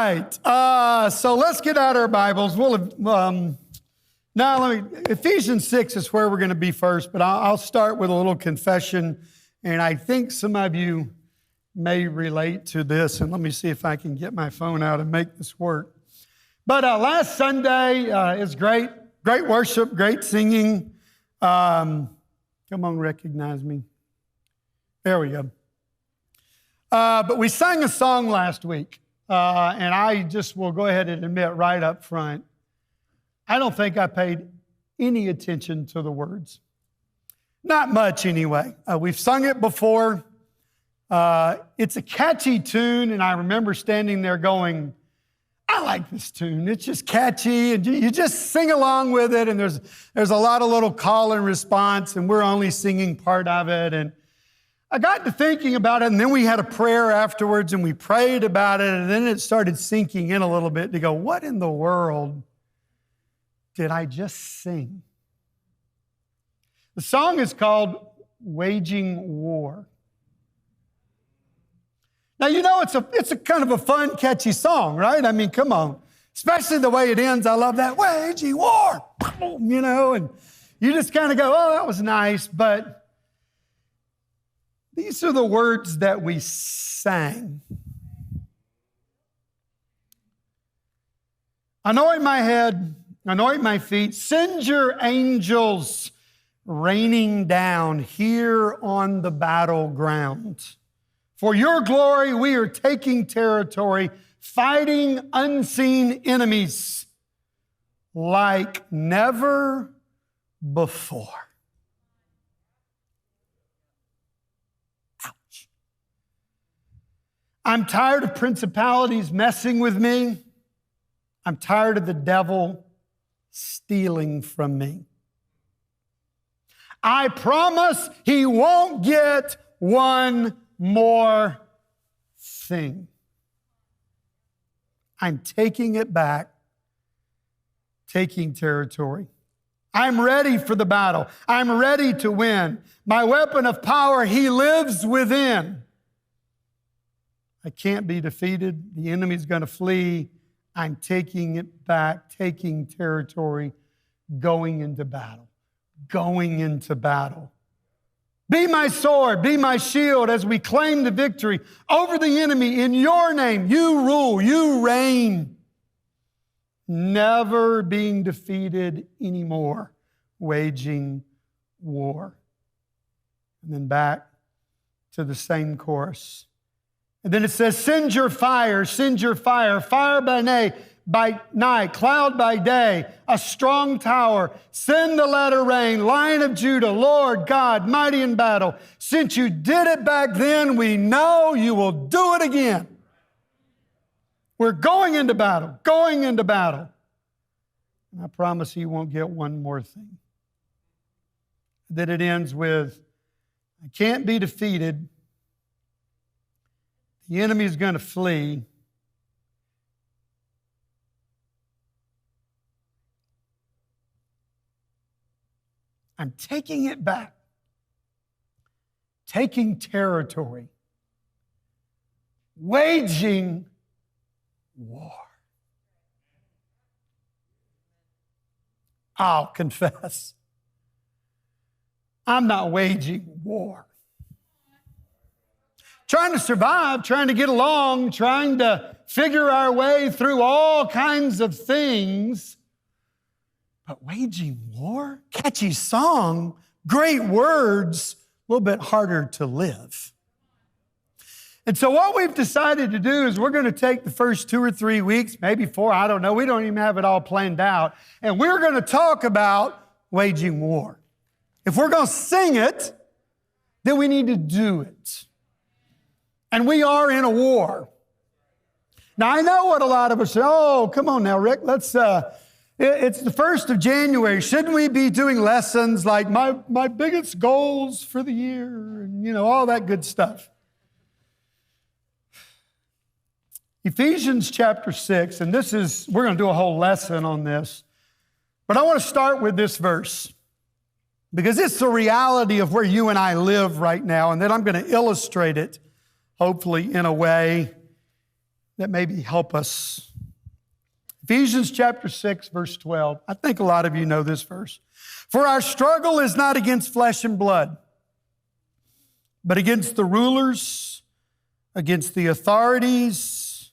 right. So let's get out our Bibles. Ephesians 6 is where we're going to be first, but I'll start with a little confession, and I think some of you may relate to this, and let me see if I can get my phone out and make this work. But last Sunday is great worship, great singing. Come on, recognize me. There we go. But we sang a song last week, and I just will go ahead and admit right up front, I don't think I paid any attention to the words. Not much anyway. We've sung it before. It's a catchy tune, and I remember standing there going, I like this tune. It's just catchy, and you just sing along with it, and there's a lot of little call and response, and we're only singing part of it. And I got to thinking about it, and then we had a prayer afterwards, and we prayed about it, and then it started sinking in a little bit to go, what in the world did I just sing? The song is called Waging War. Now, you know, it's a kind of a fun, catchy song, right? I mean, come on. Especially the way it ends. I love that, waging war, you know, and you just kind of go, oh, that was nice. But these are the words that we sang. Anoint my head, anoint my feet, send your angels raining down here on the battleground. For your glory, we are taking territory, fighting unseen enemies like never before. Ouch. I'm tired of principalities messing with me. I'm tired of the devil stealing from me. I promise he won't get one more thing. I'm taking it back, taking territory. I'm ready for the battle. I'm ready to win. My weapon of power, he lives within. I can't be defeated. The enemy's going to flee. I'm taking it back, taking territory, going into battle. Going into battle. Be my sword, be my shield as we claim the victory over the enemy in your name. You rule, you reign. Never being defeated anymore. Waging war. And then back to the same chorus. And then it says, send your fire, fire by night, cloud by day, a strong tower. Send the latter rain, Lion of Judah, Lord God, mighty in battle. Since you did it back then, we know you will do it again. We're going into battle, going into battle. And I promise you won't get one more thing. Then it ends with, I can't be defeated. The enemy is going to flee. I'm taking it back, taking territory, waging war. I'll confess, I'm not waging war. Trying to survive, trying to get along, trying to figure our way through all kinds of things. But waging war? Catchy song, great words, a little bit harder to live. And so what we've decided to do is we're going to take the first 2 or 3 weeks, maybe 4, I don't know. We don't even have it all planned out. And we're going to talk about waging war. If we're going to sing it, then we need to do it. And we are in a war. Now, I know what a lot of us say, oh, come on now, Rick, let's... It's the 1st of January. Shouldn't we be doing lessons like my biggest goals for the year and, you know, all that good stuff? Ephesians chapter 6, and we're going to do a whole lesson on this, but I want to start with this verse because it's the reality of where you and I live right now, and then I'm going to illustrate it, hopefully in a way that maybe help us. Ephesians chapter 6, verse 12. I think a lot of you know this verse. For our struggle is not against flesh and blood, but against the rulers, against the authorities,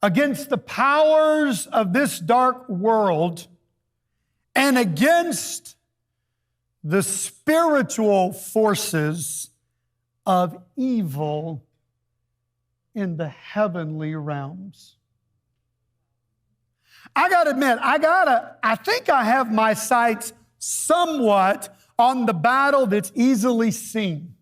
against the powers of this dark world, and against the spiritual forces of evil in the heavenly realms. I got to admit, I think I have my sights somewhat on the battle that's easily seen.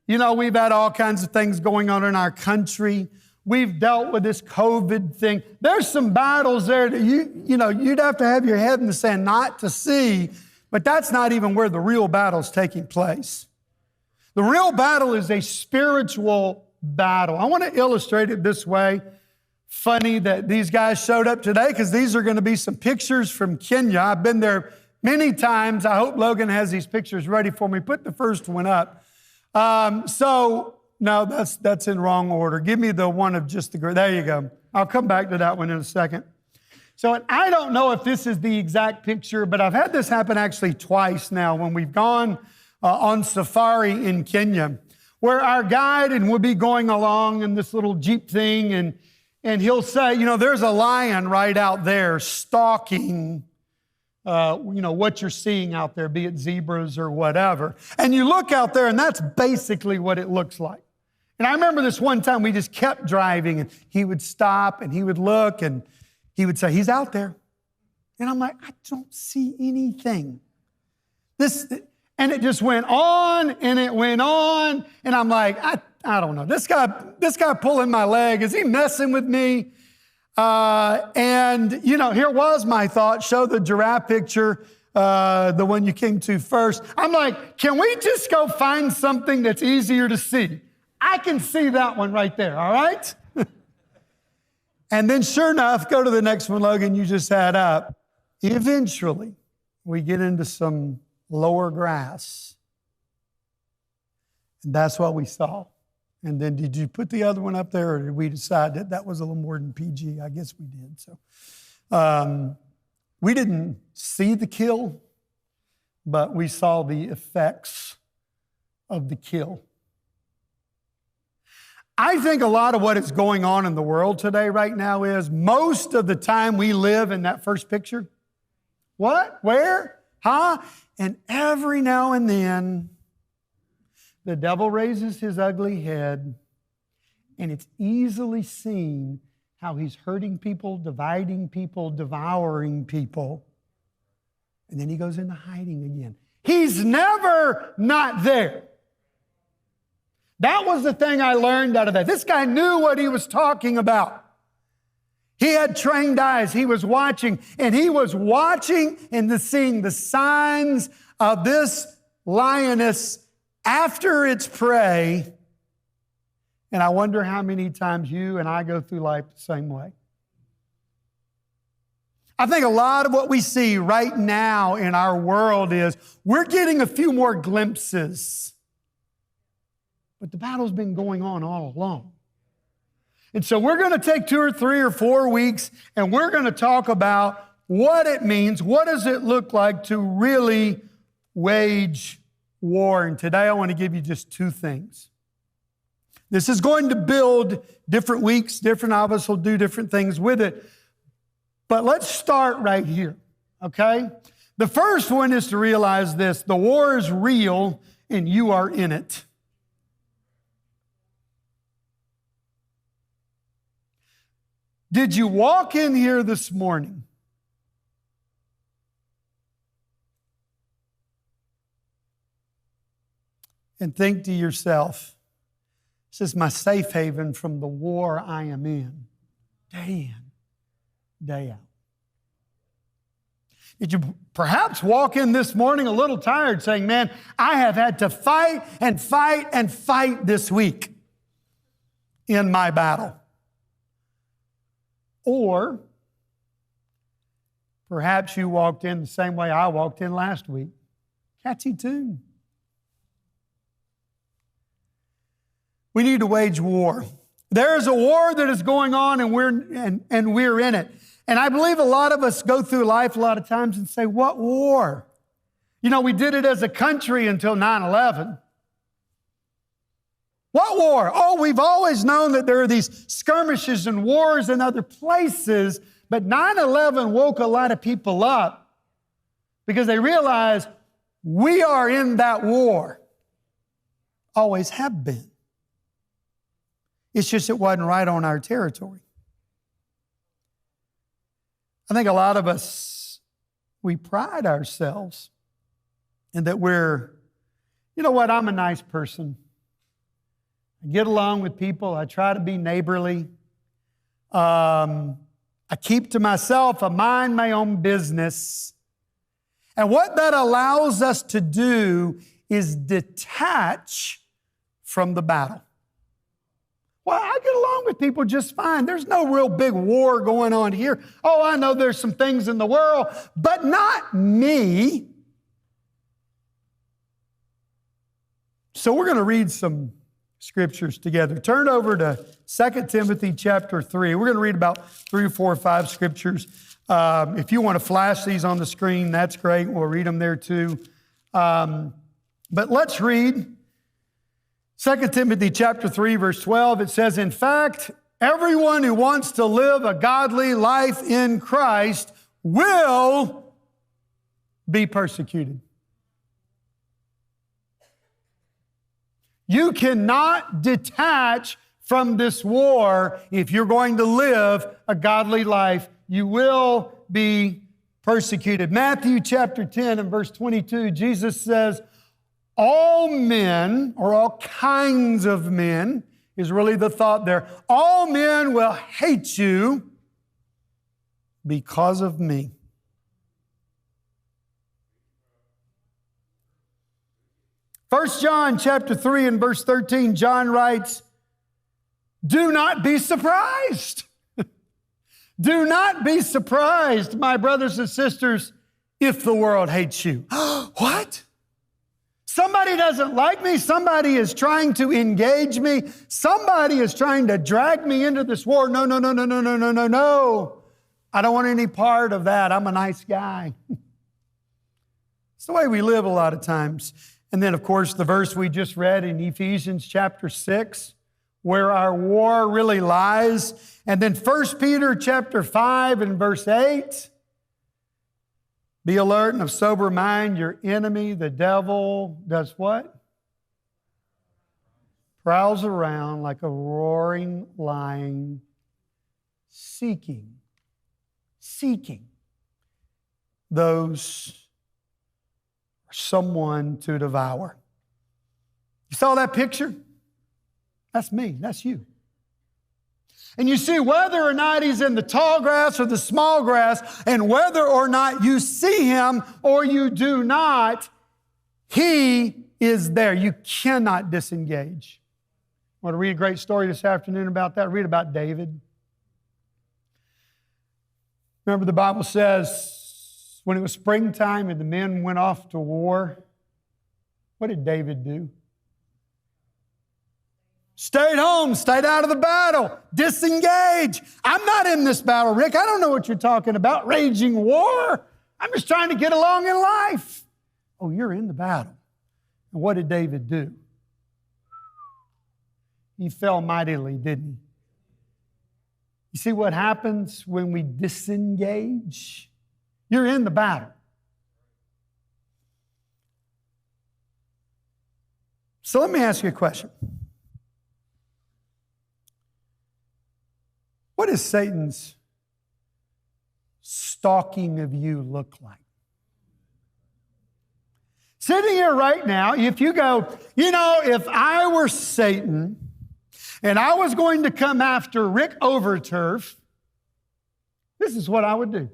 You know, we've had all kinds of things going on in our country. We've dealt with this COVID thing. There's some battles there that you'd have to have your head in the sand not to see, but that's not even where the real battle's taking place. The real battle is a spiritual battle. I want to illustrate it this way. Funny that these guys showed up today because these are going to be some pictures from Kenya. I've been there many times. I hope Logan has these pictures ready for me. Put the first one up. No, that's in wrong order. Give me the one of just the gray. There you go. I'll come back to that one in a second. So and I don't know if this is the exact picture, but I've had this happen actually twice now when we've gone on safari in Kenya, where our guide and we'll be going along in this little Jeep thing and he'll say, there's a lion right out there stalking, what you're seeing out there, be it zebras or whatever. And you look out there and that's basically what it looks like. And I remember this one time we just kept driving and he would stop and he would look and he would say, he's out there. And I'm like, I don't see anything. And it just went on and it went on. And I'm like, I don't know. This guy pulling my leg, is he messing with me? Here was my thought. Show the giraffe picture, the one you came to first. I'm like, can we just go find something that's easier to see? I can see that one right there, all right? And then sure enough, go to the next one, Logan, you just had up. Eventually, we get into some lower grass. And that's what we saw. And then did you put the other one up there, or did we decide that was a little more than PG? I guess we did. So we didn't see the kill, but we saw the effects of the kill. I think a lot of what is going on in the world today right now is most of the time we live in that first picture. What? Where? Huh? And every now and then, the devil raises his ugly head, and it's easily seen how he's hurting people, dividing people, devouring people. And then he goes into hiding again. He's never not there. That was the thing I learned out of that. This guy knew what he was talking about. He had trained eyes. He was watching, and he was watching and seeing the signs of this lioness after its prey. And I wonder how many times you and I go through life the same way. I think a lot of what we see right now in our world is we're getting a few more glimpses. But the battle's been going on all along. And so we're going to take 2 or 3 or 4 weeks and we're going to talk about what it means, what does it look like to really wage war. And today I want to give you just 2 things. This is going to build different weeks. Different of us will do different things with it. But let's start right here, okay? The first one is to realize this. The war is real and you are in it. Did you walk in here this morning and think to yourself, this is my safe haven from the war I am in, day in, day out? Did you perhaps walk in this morning a little tired saying, man, I have had to fight and fight and fight this week in my battle? Or perhaps you walked in the same way I walked in last week. Catchy tune. We need to wage war. There is a war that is going on, and we're in it. And I believe a lot of us go through life a lot of times and say, what war? You know, we did it as a country until 9/11. What war? Oh, we've always known that there are these skirmishes and wars in other places, but 9/11 woke a lot of people up because they realized we are in that war. Always have been. It's just it wasn't right on our territory. I think a lot of us, we pride ourselves in that we're, you know what, I'm a nice person. I get along with people. I try to be neighborly. I keep to myself. I mind my own business. And what that allows us to do is detach from the battle. Well, I get along with people just fine. There's no real big war going on here. Oh, I know there's some things in the world, but not me. So we're going to read some scriptures together. Turn over to 2 Timothy chapter 3. We're going to read about 3 or 4 or 5 scriptures. If you want to flash these on the screen, that's great. We'll read them there too. But let's read 2 Timothy chapter 3, verse 12. It says, in fact, everyone who wants to live a godly life in Christ will be persecuted. You cannot detach from this war if you're going to live a godly life. You will be persecuted. Matthew chapter 10 and verse 22, Jesus says, all men, or all kinds of men, is really the thought there. All men will hate you because of me. First John chapter 3 and verse 13, John writes, do not be surprised. Do not be surprised, my brothers and sisters, if the world hates you. What? Somebody doesn't like me. Somebody is trying to engage me. Somebody is trying to drag me into this war. No. I don't want any part of that. I'm a nice guy. It's the way we live a lot of times. And then, of course, the verse we just read in Ephesians chapter 6, where our war really lies. And then 1 Peter chapter 5 and verse 8. Be alert and of sober mind. Your enemy, the devil, does what? Prowls around like a roaring lion, seeking those or someone to devour. You saw that picture? That's me. That's you. And you see whether or not he's in the tall grass or the small grass, and whether or not you see him or you do not, he is there. You cannot disengage. I want to read a great story this afternoon about that. Read about David. Remember, the Bible says when it was springtime and the men went off to war, what did David do? Stayed home, stayed out of the battle, disengage. I'm not in this battle, Rick. I don't know what you're talking about. Raging war. I'm just trying to get along in life. Oh, you're in the battle. And what did David do? He fell mightily, didn't he? You see what happens when we disengage? You're in the battle. So let me ask you a question. What does Satan's stalking of you look like? Sitting here right now, if you go, if I were Satan and I was going to come after Rick Overturf, this is what I would do.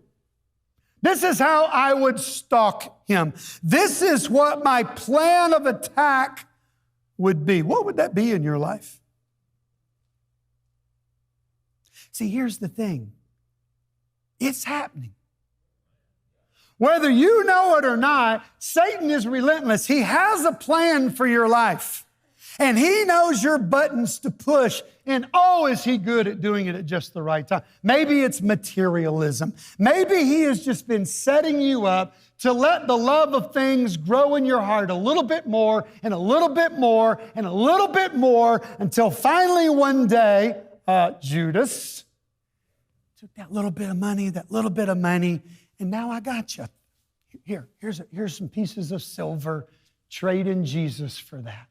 This is how I would stalk him. This is what my plan of attack would be. What would that be in your life? See, here's the thing. It's happening. Whether you know it or not, Satan is relentless. He has a plan for your life. And He knows your buttons to push. And oh, is He good at doing it at just the right time. Maybe it's materialism. Maybe He has just been setting you up to let the love of things grow in your heart a little bit more and a little bit more and a little bit more until finally one day, Judas took that little bit of money, and now I got you. Here's some pieces of silver. Trade in Jesus for that.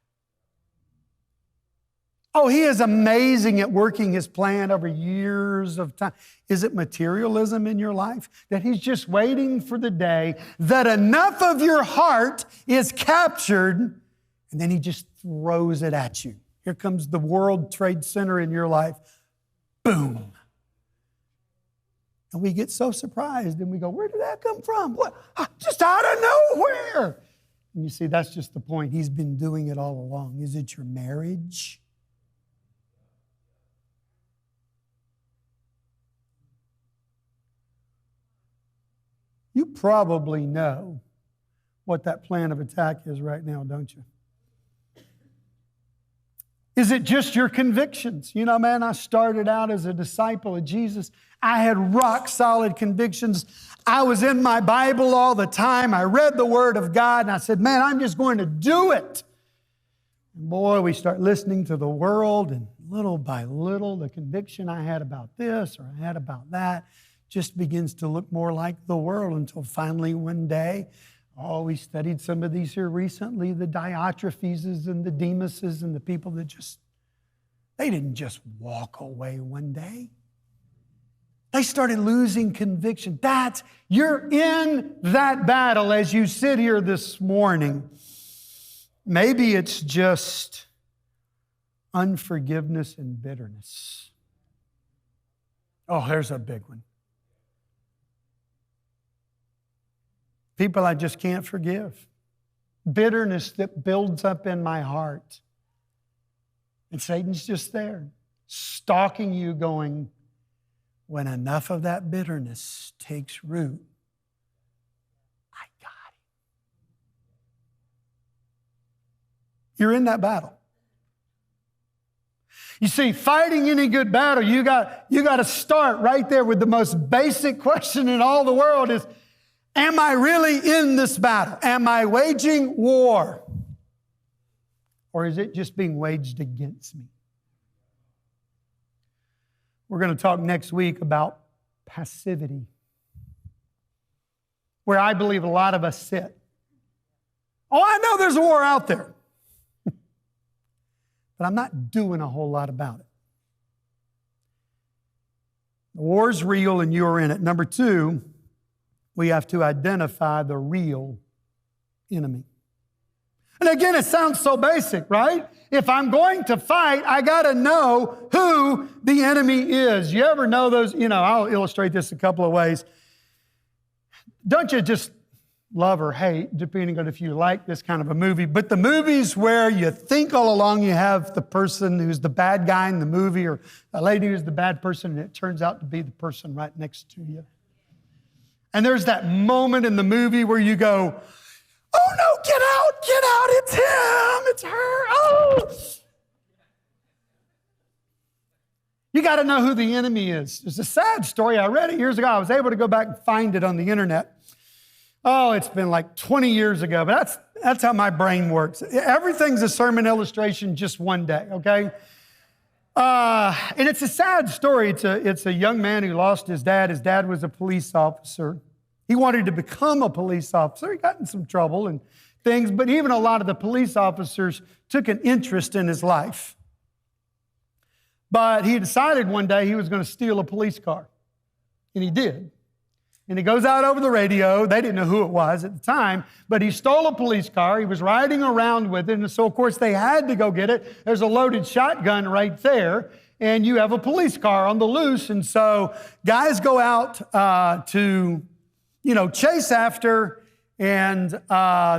Oh, He is amazing at working His plan over years of time. Is it materialism in your life? That He's just waiting for the day that enough of your heart is captured, and then He just throws it at you. Here comes the World Trade Center in your life. Boom. And we get so surprised and we go, where did that come from? What? Just out of nowhere. And you see, that's just the point. He's been doing it all along. Is it your marriage? You probably know what that plan of attack is right now, don't you? Is it just your convictions? You know, man, I started out as a disciple of Jesus. I had rock solid convictions. I was in my Bible all the time. I read the Word of God and I said, man, I'm just going to do it. And boy, we start listening to the world, and little by little, the conviction I had about this or I had about that just begins to look more like the world until finally one day, we studied some of these here recently, the Diotrepheses and the Demases and the people that they didn't just walk away one day. They started losing conviction. You're in that battle as you sit here this morning. Maybe it's just unforgiveness and bitterness. Oh, there's a big one. People I just can't forgive. Bitterness that builds up in my heart. And Satan's just there, stalking you, going, when enough of that bitterness takes root, I got it. You're in that battle. You see, fighting any good battle, you got to start right there with the most basic question in all the world is, am I really in this battle? Am I waging war? Or is it just being waged against me? We're going to talk next week about passivity, where I believe a lot of us sit. Oh, I know there's a war out there, but I'm not doing a whole lot about it. The war's real and you're in it. Number two, we have to identify the real enemy. And again, it sounds so basic, right? If I'm going to fight, I got to know who the enemy is. You ever know those? I'll illustrate this a couple of ways. Don't you just love or hate, depending on if you like this kind of a movie, but the movies where you think all along you have the person who's the bad guy in the movie or a lady who's the bad person, and it turns out to be the person right next to you. And there's that moment in the movie where you go, oh no, get out, it's him, it's her, oh. You got to know who the enemy is. It's a sad story. I read it years ago. I was able to go back and find it on the internet. Oh, it's been like 20 years ago, but that's how my brain works. Everything's a sermon illustration just one day, okay? And it's a sad story. It's a young man who lost his dad. His dad was a police officer. He wanted to become a police officer. He got in some trouble and things, but even a lot of the police officers took an interest in his life. But he decided one day he was going to steal a police car, and he did. And he goes out over the radio. They didn't know who it was at the time, but he stole a police car. He was riding around with it, and so, of course, they had to go get it. There's a loaded shotgun right there, and you have a police car on the loose, and so guys go out to chase after, and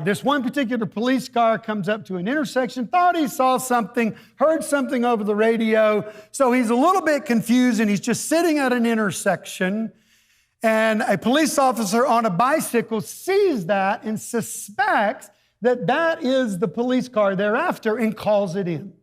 this one particular police car comes up to an intersection, thought he saw something, heard something over the radio, so he's a little bit confused, and he's just sitting at an intersection, and a police officer on a bicycle sees that and suspects that is the police car they're after and calls it in.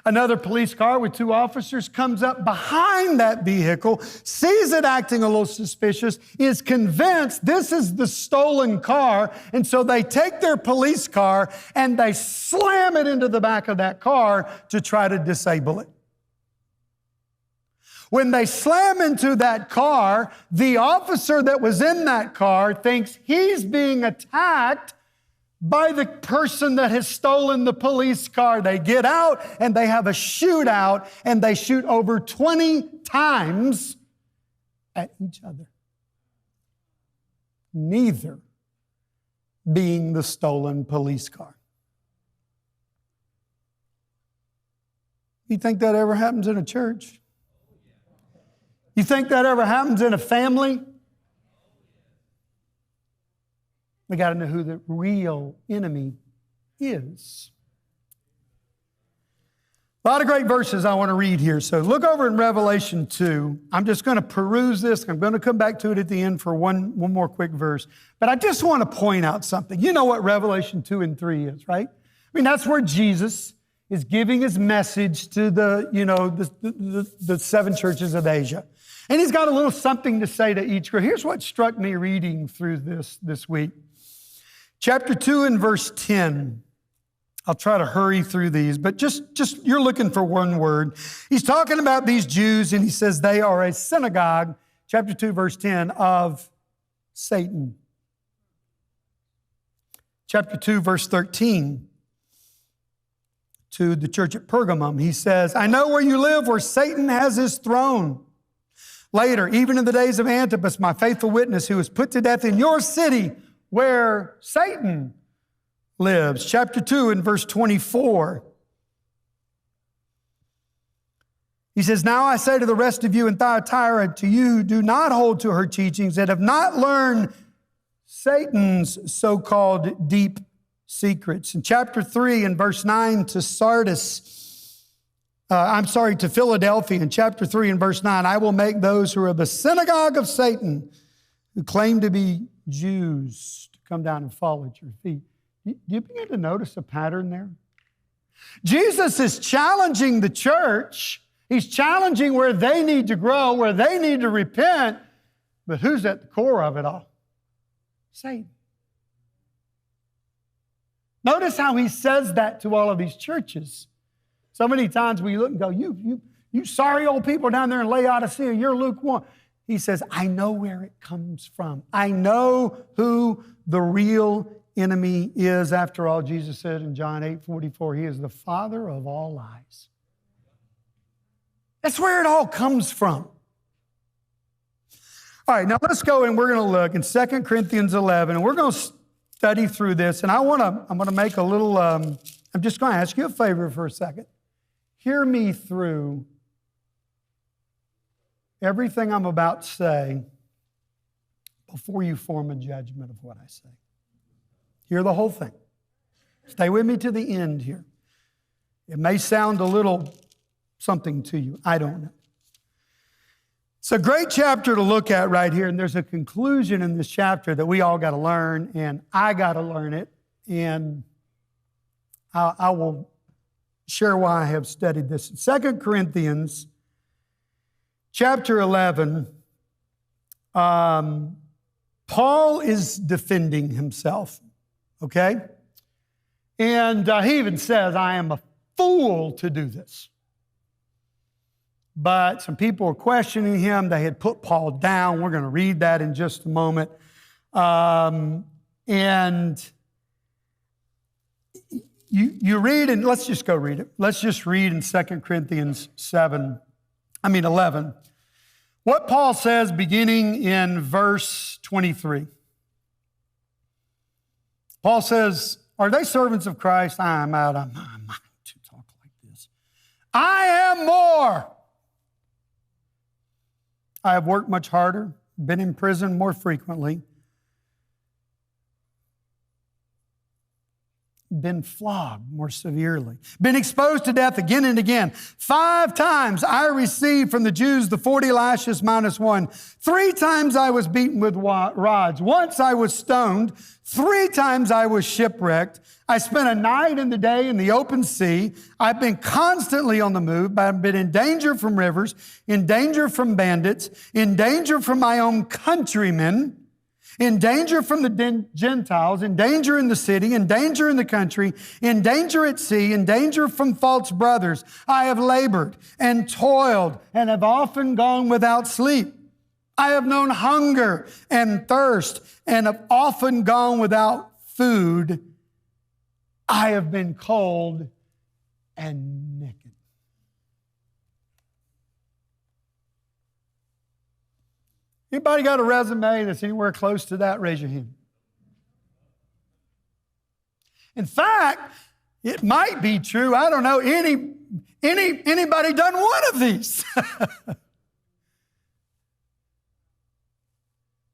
Another police car with 2 officers comes up behind that vehicle, sees it acting a little suspicious, is convinced this is the stolen car, and so they take their police car and they slam it into the back of that car to try to disable it. When they slam into that car, the officer that was in that car thinks he's being attacked by the person that has stolen the police car. They get out and they have a shootout, and they shoot over 20 times at each other. Neither being the stolen police car. You think that ever happens in a church? You think that ever happens in a family? We got to know who the real enemy is. A lot of great verses I want to read here. So look over in Revelation 2. I'm just going to peruse this. I'm going to come back to it at the end for one more quick verse. But I just want to point out something. You know what Revelation 2 and 3 is, right? I mean, that's where Jesus is giving his message to the 7 churches of Asia. And he's got a little something to say to each group. Here's what struck me reading through this week. Chapter 2 and verse 10. I'll try to hurry through these, but just you're looking for one word. He's talking about these Jews, and he says they are a synagogue, chapter 2, verse 10, of Satan. Chapter 2, verse 13, to the church at Pergamum, he says, I know where you live, where Satan has his throne. Later, even in the days of Antipas, my faithful witness, who was put to death in your city, where Satan lives. Chapter 2 and verse 24. He says, now I say to the rest of you in Thyatira, to you who do not hold to her teachings, that have not learned Satan's so-called deep secrets. In chapter 3 and verse 9 to to Philadelphia. In chapter 3 and verse 9, I will make those who are the synagogue of Satan, who claim to be Jews, to come down and fall at your feet. Do you begin to notice a pattern there? Jesus is challenging the church. He's challenging where they need to grow, where they need to repent. But who's at the core of it all? Satan. Notice how he says that to all of these churches. So many times we look and go, you sorry old people down there in Laodicea, you're lukewarm. He says, I know where it comes from. I know who the real enemy is. After all, Jesus said in John 8:44, he is the father of all lies. That's where it all comes from. All right, now let's go and we're going to look in 2 Corinthians 11, and we're going to study through this. And I'm going to make a little, I'm just going to ask you a favor for a second. Hear me through everything I'm about to say before you form a judgment of what I say. Hear the whole thing. Stay with me to the end here. It may sound a little something to you. I don't know. It's a great chapter to look at right here, and there's a conclusion in this chapter that we all got to learn, and I got to learn it, and I will share why I have studied this. 2 Corinthians chapter 11, Paul is defending himself, okay? And he even says, I am a fool to do this. But some people were questioning him. They had put Paul down. We're going to read that in just a moment. And you read, and let's just go read it. Let's just read in 2 Corinthians 11. What Paul says beginning in verse 23. Paul says, are they servants of Christ? I'm out of my mind to talk like this. I am more. I have worked much harder, been in prison more frequently. been flogged more severely, been exposed to death again and again. 5 times I received from the Jews the 40 lashes minus 1. 3 times I was beaten with rods. Once I was stoned. 3 times I was shipwrecked. I spent a night and the day in the open sea. I've been constantly on the move. I've been in danger from rivers, in danger from bandits, in danger from my own countrymen, in danger from the Gentiles, in danger in the city, in danger in the country, in danger at sea, in danger from false brothers. I have labored and toiled and have often gone without sleep. I have known hunger and thirst and have often gone without food. I have been cold and naked. Anybody got a resume that's anywhere close to that? Raise your hand. In fact, it might be true. I don't know. Anybody done one of these?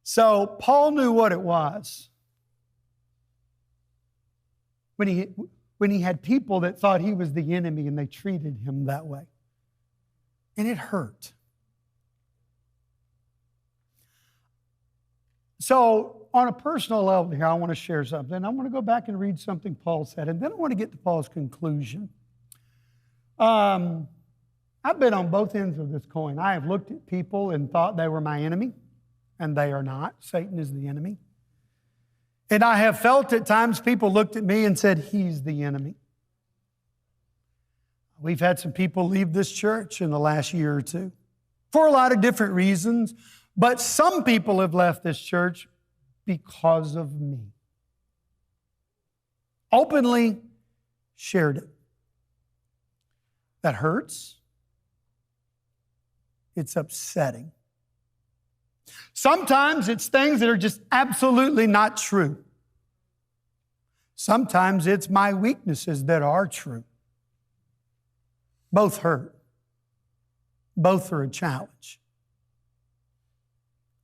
So Paul knew what it was when he had people that thought he was the enemy and they treated him that way. And it hurt. So on a personal level here, I want to share something. I want to go back and read something Paul said, and then I want to get to Paul's conclusion. I've been on both ends of this coin. I have looked at people and thought they were my enemy, and they are not. Satan is the enemy. And I have felt at times people looked at me and said, he's the enemy. We've had some people leave this church in the last year or two for a lot of different reasons. But some people have left this church because of me. Openly shared it. That hurts. It's upsetting. Sometimes it's things that are just absolutely not true. Sometimes it's my weaknesses that are true. Both hurt. Both are a challenge.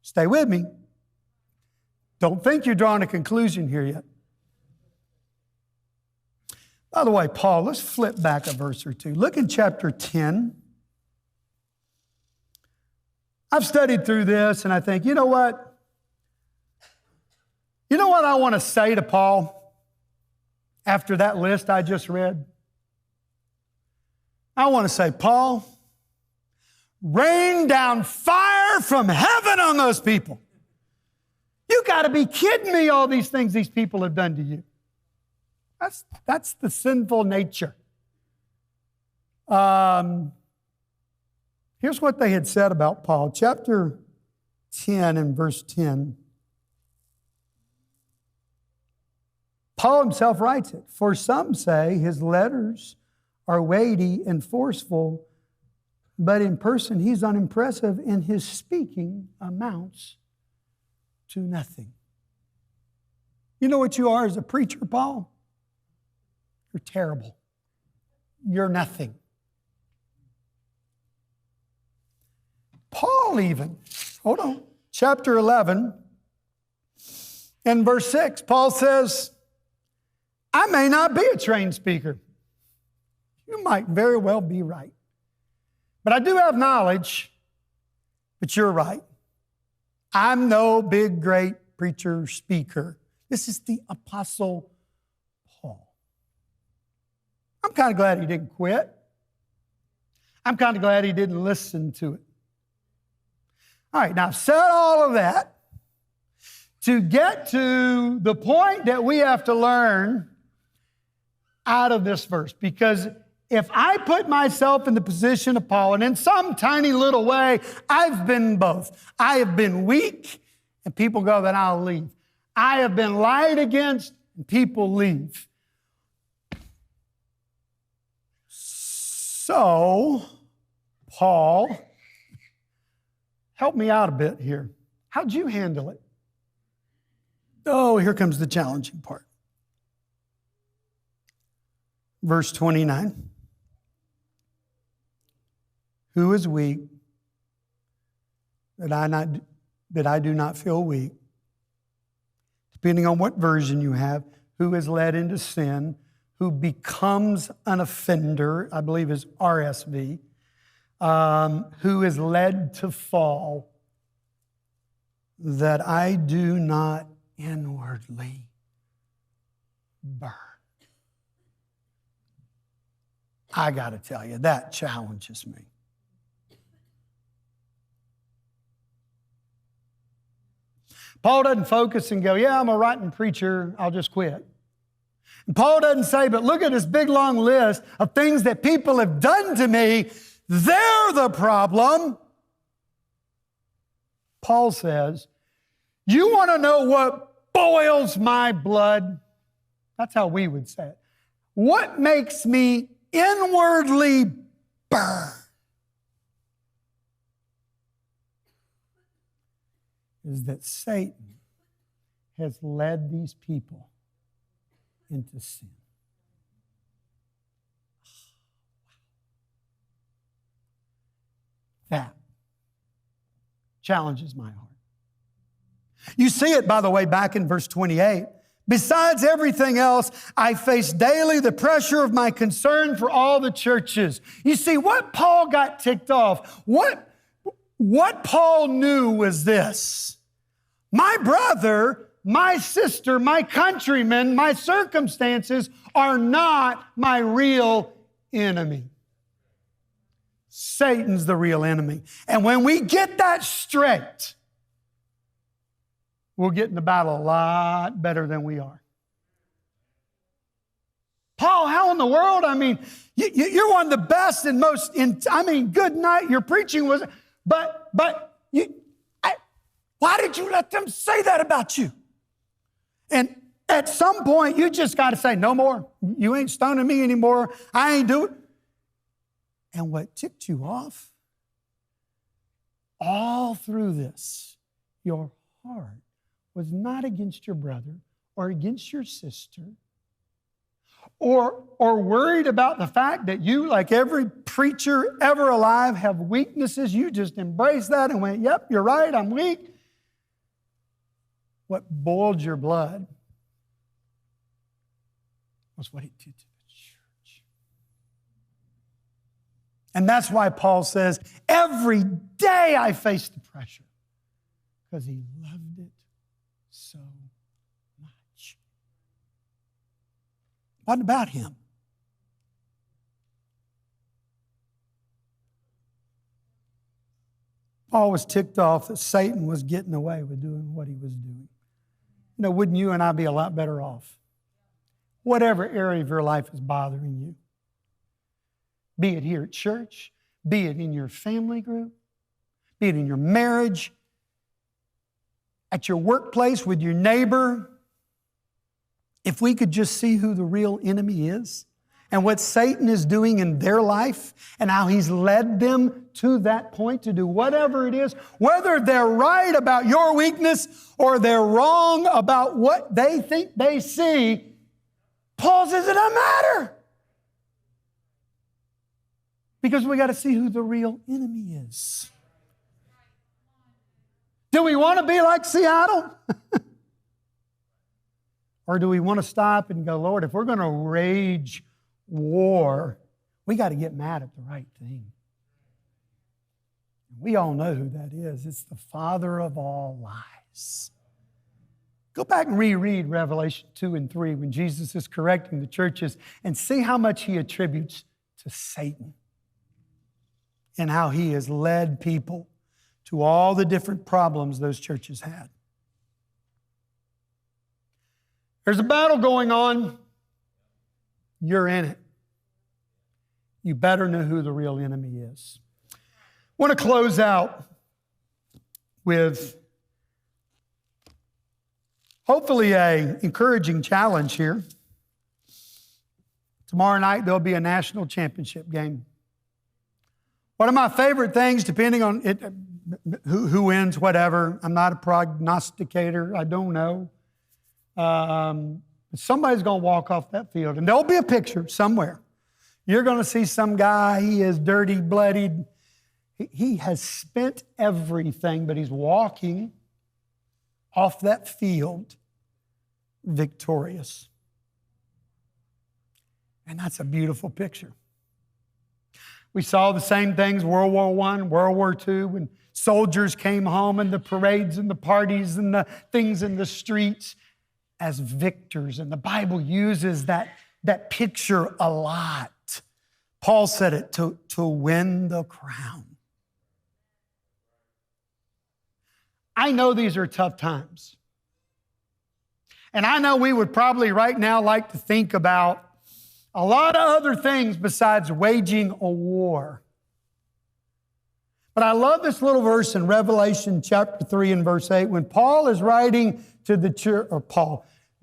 Stay with me. Don't think you're drawing a conclusion here yet. By the way, Paul, let's flip back a verse or two. Look in chapter 10. I've studied through this and I think, you know what? You know what I want to say to Paul after that list I just read? I want to say, Paul, rain down fire from heaven on those people. You got to be kidding me, all these things these people have done to you. That's the sinful nature. Here's what they had said about Paul. Chapter 10 and verse 10. Paul himself writes it. For some say his letters are weighty and forceful, but in person he's unimpressive and his speaking amounts to nothing. You know what you are as a preacher, Paul? You're terrible. You're nothing. Paul even, hold on, chapter 11 and verse 6, Paul says, I may not be a trained speaker. You might very well be right. But I do have knowledge, but you're right. I'm no big, great preacher, speaker. This is the Apostle Paul. I'm kind of glad he didn't quit. I'm kind of glad he didn't listen to it. All right, now I've said all of that to get to the point that we have to learn out of this verse. Because if I put myself in the position of Paul, and in some tiny little way, I've been both. I have been weak, and people go, then I'll leave. I have been lied against, and people leave. So, Paul, help me out a bit here. How'd you handle it? Oh, here comes the challenging part. Verse 29. Who is weak that I do not feel weak? Depending on what version you have, who is led into sin who becomes an offender, I believe is RSV, who is led to fall, that I do not inwardly burn. I got to tell you, that challenges me. Paul doesn't focus and go, yeah, I'm a rotten preacher, I'll just quit. And Paul doesn't say, but look at this big long list of things that people have done to me. They're the problem. Paul says, you want to know what boils my blood? That's how we would say it. What makes me inwardly burn is that Satan has led these people into sin. That challenges my heart. You see it, by the way, back in verse 28. Besides everything else, I face daily the pressure of my concern for all the churches. You see, what Paul got ticked off, what Paul knew was this. My brother, my sister, my countrymen, my circumstances are not my real enemy. Satan's the real enemy. And when we get that straight, we'll get in the battle a lot better than we are. Paul, how in the world? I mean, you're one of the best and most, good night. Your preaching was, why did you let them say that about you? And at some point, you just got to say, no more. You ain't stoning me anymore. I ain't doing it. And what ticked you off, all through this, your heart was not against your brother or against your sister or worried about the fact that you, like every preacher ever alive, have weaknesses. You just embraced that and went, yep, you're right, I'm weak. What boiled your blood was what he did to the church. And that's why Paul says, every day I face the pressure because he loved it so much. What about him? Paul was ticked off that Satan was getting away with doing what he was doing. You know, wouldn't you and I be a lot better off? Whatever area of your life is bothering you, be it here at church, be it in your family group, be it in your marriage, at your workplace with your neighbor, if we could just see who the real enemy is and what Satan is doing in their life and how he's led them to that point to do whatever it is, whether they're right about your weakness or they're wrong about what they think they see, Paul says it doesn't matter. Because we got to see who the real enemy is. Do we want to be like Seattle? Or do we want to stop and go, Lord, if we're going to rage war, we got to get mad at the right thing. We all know who that is. It's the father of all lies. Go back and reread Revelation 2 and 3 when Jesus is correcting the churches and see how much he attributes to Satan and how he has led people to all the different problems those churches had. There's a battle going on. You're in it. You better know who the real enemy is. I want to close out with hopefully an encouraging challenge here. Tomorrow night there'll be a national championship game. One of my favorite things, depending on it, who wins, whatever. I'm not a prognosticator. I don't know. Somebody's going to walk off that field, and there'll be a picture somewhere. You're going to see some guy, he is dirty, bloodied. He has spent everything, but he's walking off that field victorious. And that's a beautiful picture. We saw the same things, World War I, World War II, when soldiers came home and the parades and the parties and the things in the streets as victors. And the Bible uses that picture a lot. Paul said it, to win the crown. I know these are tough times. And I know we would probably right now like to think about a lot of other things besides waging a war. But I love this little verse in Revelation chapter 3 and verse 8 when Paul is writing to the church,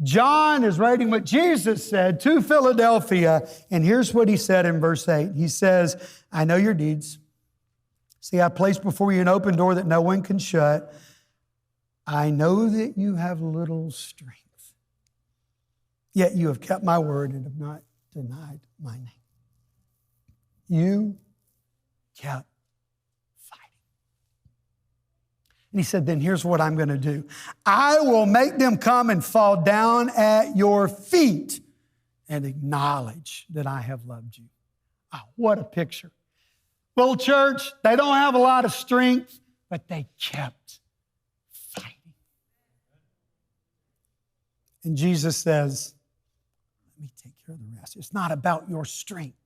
John is writing what Jesus said to Philadelphia. And here's what he said in verse 8. He says, I know your deeds. See, I placed before you an open door that no one can shut. I know that you have little strength. Yet you have kept my word and have not denied my name. You kept fighting. And he said, then here's what I'm going to do. I will make them come and fall down at your feet and acknowledge that I have loved you. Oh, what a picture. Little church, they don't have a lot of strength, but they kept fighting. And Jesus says, let me take care of the rest. It's not about your strength.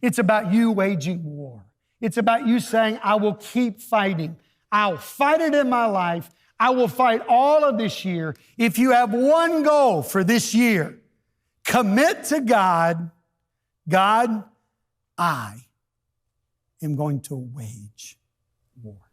It's about you waging war. It's about you saying, I will keep fighting. I'll fight it in my life. I will fight all of this year. If you have one goal for this year, commit to God, God, I am going to wage war.